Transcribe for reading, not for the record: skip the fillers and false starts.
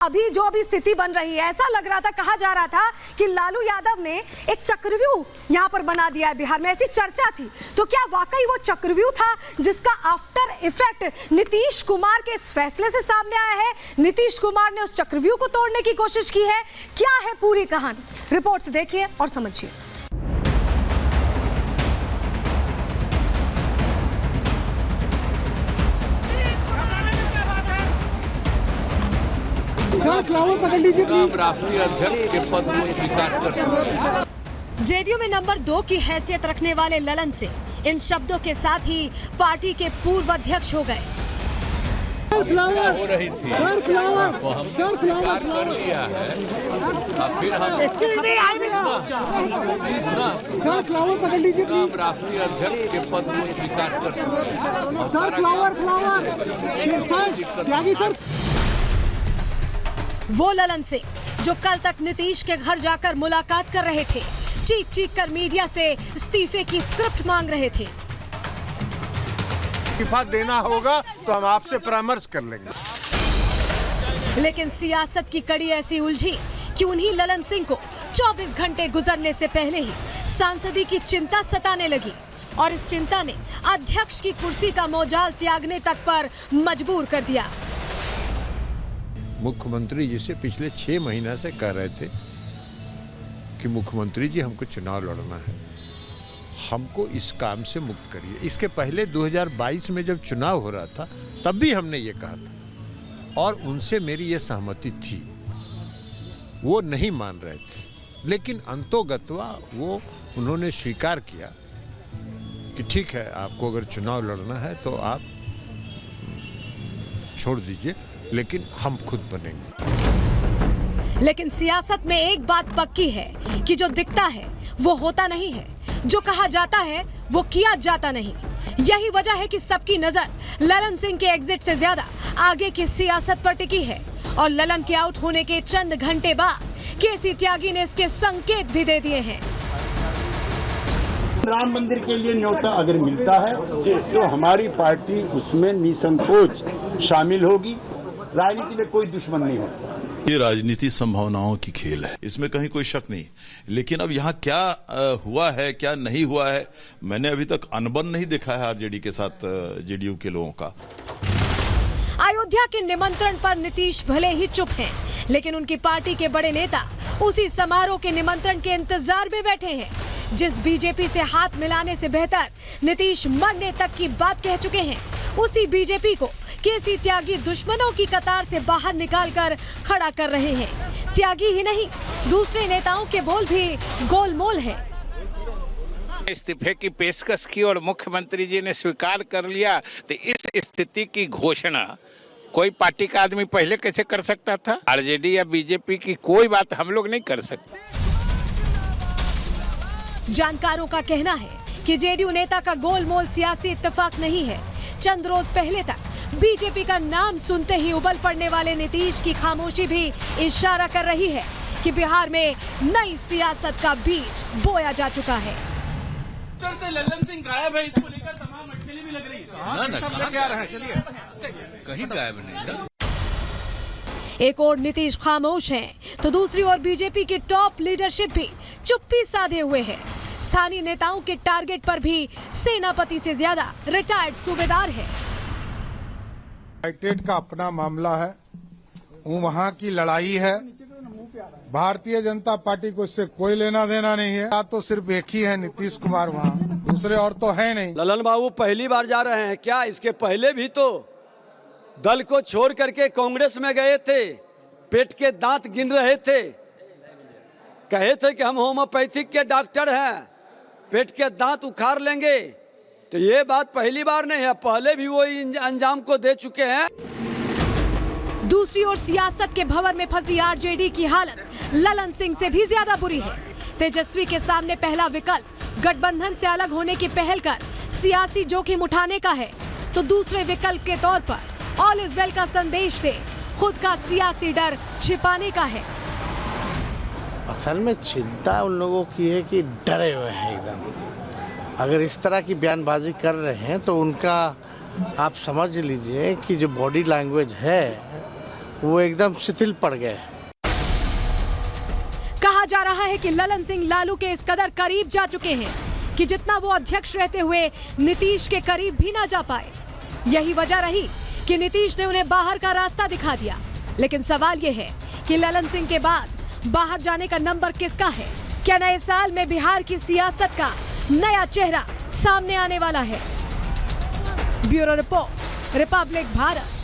अभी जो स्थिति बन रही है, ऐसा लग रहा था, कहा जा रहा था कि लालू यादव ने एक चक्रव्यूह यहां पर बना दिया है बिहार में, ऐसी चर्चा थी। तो क्या वाकई वो चक्रव्यूह था जिसका आफ्टर इफेक्ट नीतीश कुमार के इस फैसले से सामने आया है? नीतीश कुमार ने उस चक्रव्यूह को तोड़ने की कोशिश की है? क्या है पूरी कहानी? रिपोर्ट्स देखिए और समझिए। राष्ट्रीय अध्यक्ष के पद को स्वीकार कर जेडीयू में नंबर 2 की हैसियत रखने वाले ललन सिंह इन शब्दों के साथ ही पार्टी के पूर्व अध्यक्ष हो गए। हो रही थी तो हम स्वीकार कर लिया है। फिर हम राष्ट्रीय अध्यक्ष के पद को स्वीकार कर चुके। वो ललन सिंह जो कल तक नीतीश के घर जाकर मुलाकात कर रहे थे, चीख चीख कर मीडिया से इस्तीफे की स्क्रिप्ट मांग रहे थे। इस्तीफा देना होगा तो हम आपसे परामर्श कर लेंगे। लेकिन सियासत की कड़ी ऐसी उलझी कि उन्हीं ललन सिंह को 24 घंटे गुजरने से पहले ही सांसदी की चिंता सताने लगी और इस चिंता ने अध्यक्ष की कुर्सी का मोजाल त्यागने तक पर मजबूर कर दिया। मुख्यमंत्री जी से पिछले 6 महीना से कह रहे थे कि मुख्यमंत्री जी हमको चुनाव लड़ना है, हमको इस काम से मुक्त करिए। इसके पहले 2022 में जब चुनाव हो रहा था तब भी हमने ये कहा था और उनसे मेरी ये सहमति थी, वो नहीं मान रहे थे। लेकिन अंतोगत्वा वो उन्होंने स्वीकार किया कि ठीक है, आपको अगर चुनाव लड़ना है तो आप छोड़ दीजिए, लेकिन हम खुद बनेंगे। लेकिन सियासत में एक बात पक्की है कि जो दिखता है वो होता नहीं है, जो कहा जाता है वो किया जाता नहीं। यही वजह है कि सबकी नजर ललन सिंह के एग्जिट से ज्यादा आगे की सियासत पर टिकी है और ललन के आउट होने के चंद घंटे बाद केसी त्यागी ने इसके संकेत भी दे दिए हैं। राम मंदिर के लिए न्योता अगर मिलता है तो हमारी पार्टी उसमें निसंकोच शामिल होगी। राजनीति में कोई दुश्मन नहीं होता। ये राजनीति संभावनाओं की खेल है, इसमें कहीं कोई शक नहीं। लेकिन अब यहाँ क्या हुआ है, क्या नहीं हुआ है, मैंने अभी तक अनबन नहीं देखा है आरजेडी के साथ जेडीयू के लोगों का। अयोध्या के निमंत्रण पर नीतीश भले ही चुप हैं, लेकिन उनकी पार्टी के बड़े नेता उसी समारोह के निमंत्रण के इंतजार में बैठे हैं। जिस बीजेपी से हाथ मिलाने से बेहतर नीतीश मरने तक की बात कह चुके हैं, उसी बीजेपी को केसी त्यागी दुश्मनों की कतार से बाहर निकालकर खड़ा कर रहे हैं। त्यागी ही नहीं, दूसरे नेताओं के बोल भी गोलमोल हैं। इस्तीफे की पेशकश की और मुख्यमंत्री जी ने स्वीकार कर लिया, तो इस स्थिति की घोषणा कोई पार्टी का आदमी पहले कैसे कर सकता था? आरजेडी या बीजेपी की कोई बात हम लोग नहीं कर सकते। जानकारों का कहना है कि जेडीयू नेता का गोलमोल सियासी इत्तेफाक नहीं है। चंद रोज पहले तक बीजेपी का नाम सुनते ही उबल पड़ने वाले नीतीश की खामोशी भी इशारा कर रही है कि बिहार में नई सियासत का बीज बोया जा चुका है। से ललन सिंह गायब है, इसको लेकर तमाम अटकलें भी लग रही है। कहीं गायब नहीं। एक और नीतीश खामोश हैं, तो दूसरी ओर बीजेपी की टॉप लीडरशिप भी चुप्पी साधे हुए है। स्थानीय नेताओं के टारगेट पर भी सेनापति से ज्यादा रिटायर्ड सूबेदार है। यूनाइटेड का अपना मामला है, वहाँ की लड़ाई है। भारतीय जनता पार्टी को इससे कोई लेना देना नहीं है। तो सिर्फ एक ही है नीतीश कुमार, वहाँ दूसरे और तो है नहीं। ललन बाबू पहली बार जा रहे हैं क्या? इसके पहले भी तो दल को छोड़ करके कांग्रेस में गए थे, पेट के दांत गिन रहे थे, कहे थे कि हम होम्योपैथिक के डॉक्टर हैं, पेट के दांत उखाड़ लेंगे। तो ये बात पहली बार नहीं है, पहले भी वो अंजाम को दे चुके हैं। दूसरी ओर सियासत के भंवर में फंसी आरजेडी की हालत ललन सिंह से भी ज्यादा बुरी है। तेजस्वी के सामने पहला विकल्प गठबंधन से अलग होने की पहल कर सियासी जोखिम उठाने का है, तो दूसरे विकल्प के तौर पर ऑल इज वेल का संदेश दे खुद का सियासी डर छिपाने का है। असल में चिंता उन लोगों की है कि डरे हुए हैं एकदम। अगर इस तरह की बयानबाजी कर रहे हैं तो उनका आप समझ लीजिए कि जो बॉडी लैंग्वेज है वो एकदम शिथिल पड़ गए। कहा जा रहा है कि ललन सिंह लालू के इस कदर करीब जा चुके हैं कि जितना वो अध्यक्ष रहते हुए नीतीश के करीब भी ना जा पाए। यही वजह रही कि नीतीश ने उन्हें बाहर का रास्ता दिखा दिया। लेकिन सवाल ये है कि ललन सिंह के बाद बाहर जाने का नंबर किसका है? क्या नए साल में बिहार की सियासत का नया चेहरा सामने आने वाला है? Bureau report, Republic Bharat.